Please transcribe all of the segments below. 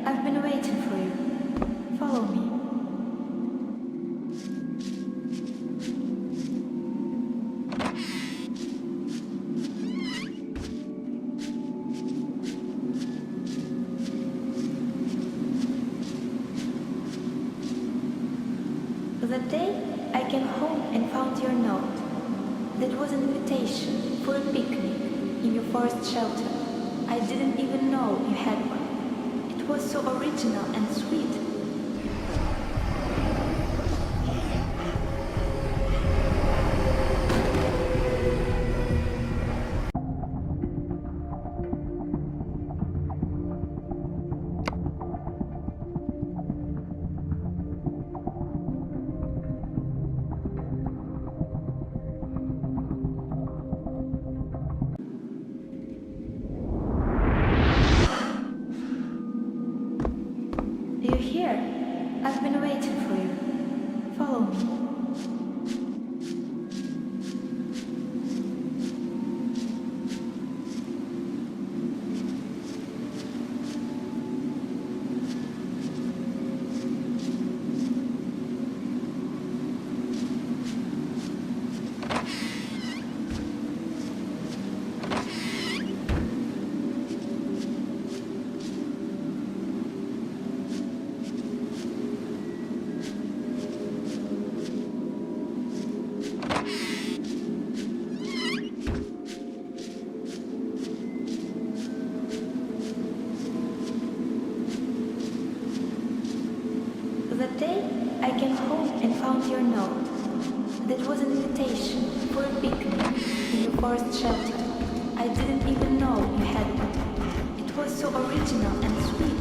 I've been waiting for you. Follow me. The day I came home and found your note, that was an invitation for a picnic in your forest shelter. I didn't even know you had one. It was so original and sweet. Do you hear? I've been waiting for you. Follow me. The day I came home and found your note, that was an invitation for a picnic in your forest shelter. I didn't even know you had one. It was so original and sweet.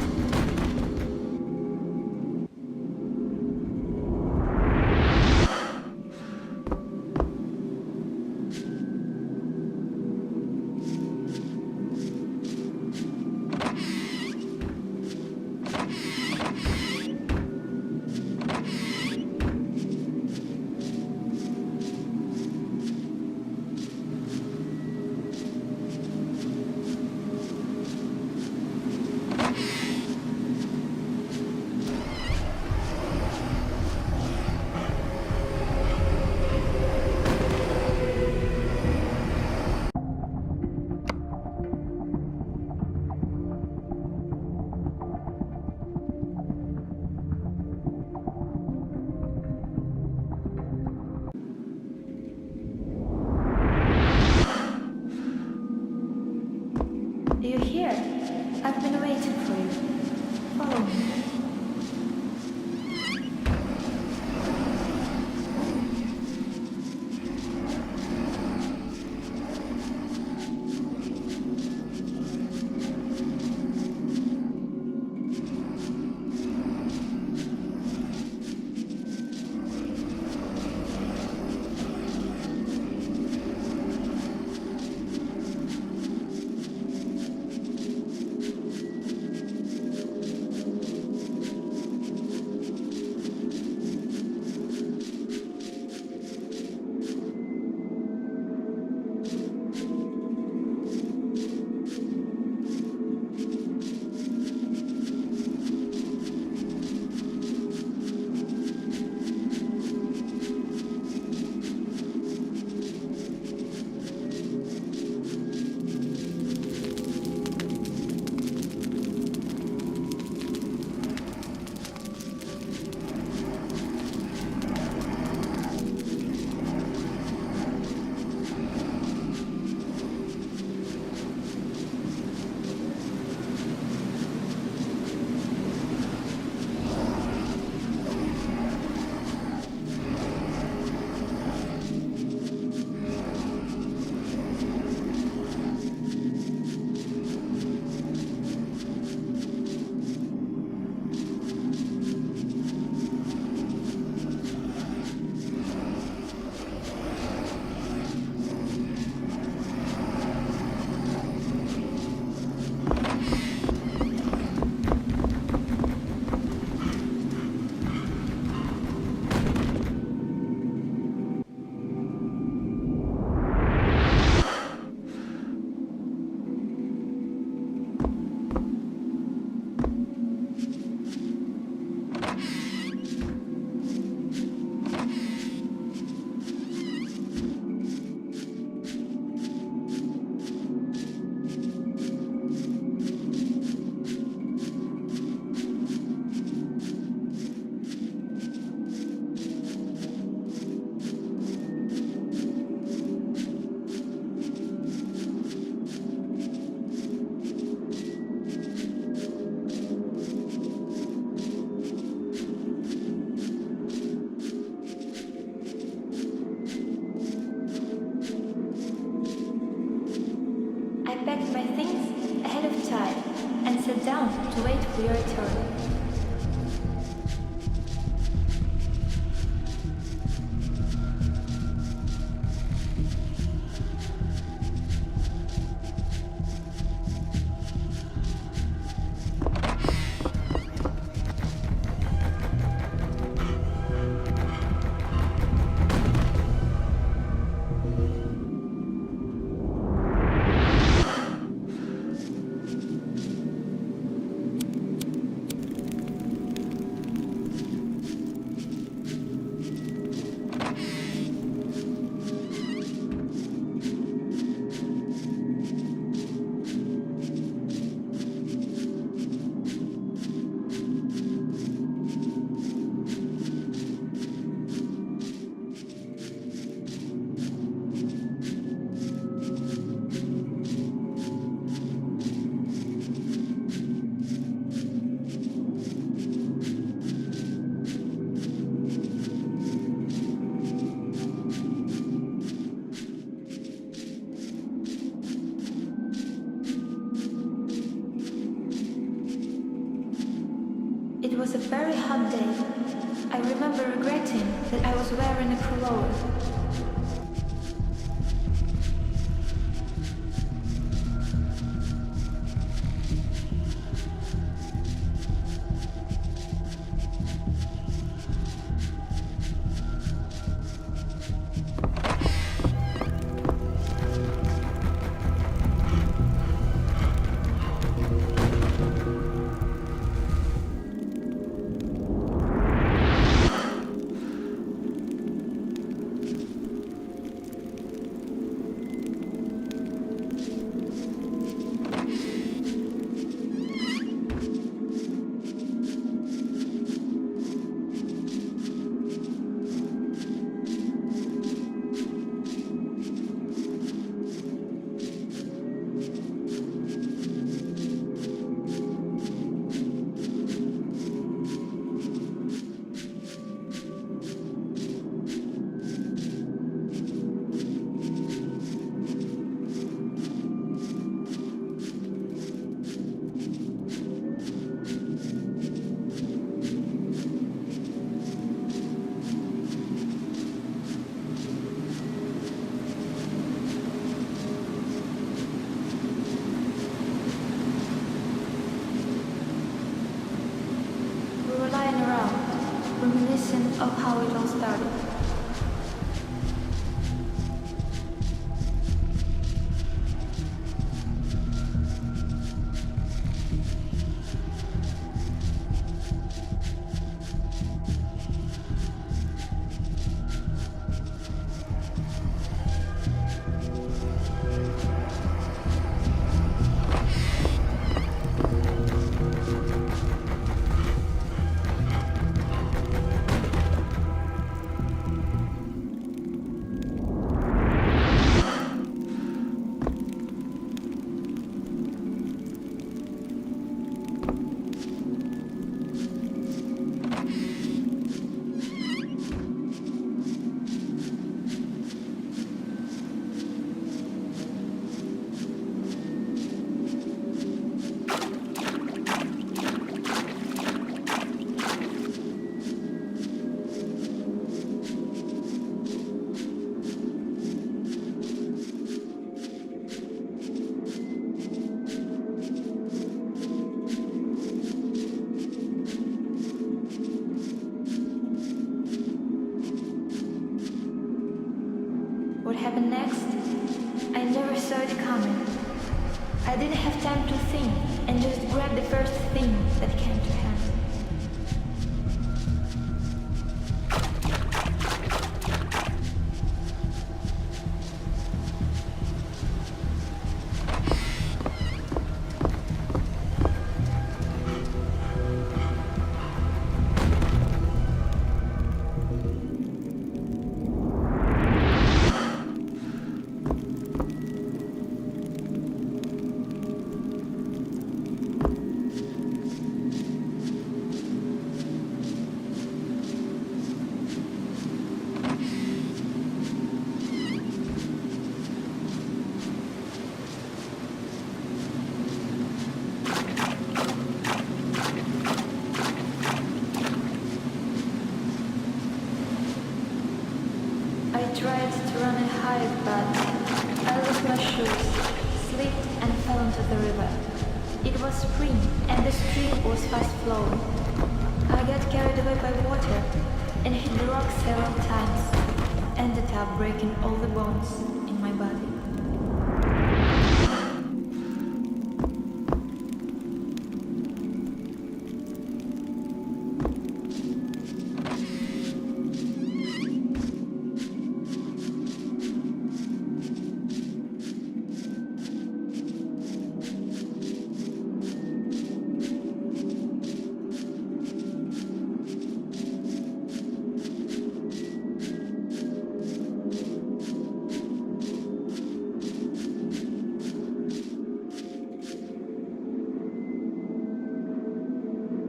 Do you hear? I've been waiting for you. Follow me. to your turn. It was a very hot day. I remember regretting that I was wearing a pullover. Reminiscent of how it all started. What happened next? I never saw it coming. I didn't have time to think and just grabbed the first thing that came to hand. slipped and fell into the river. It was spring and the stream was fast flowing. I got carried away by water and hit the rock several times. Ended up breaking all the bones in my body.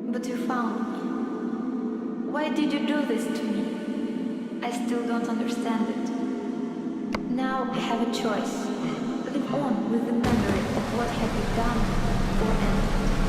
But you found me. Why did you do this to me? I still don't understand it. Now I have a choice. Live on with the memory of what have you done or ended.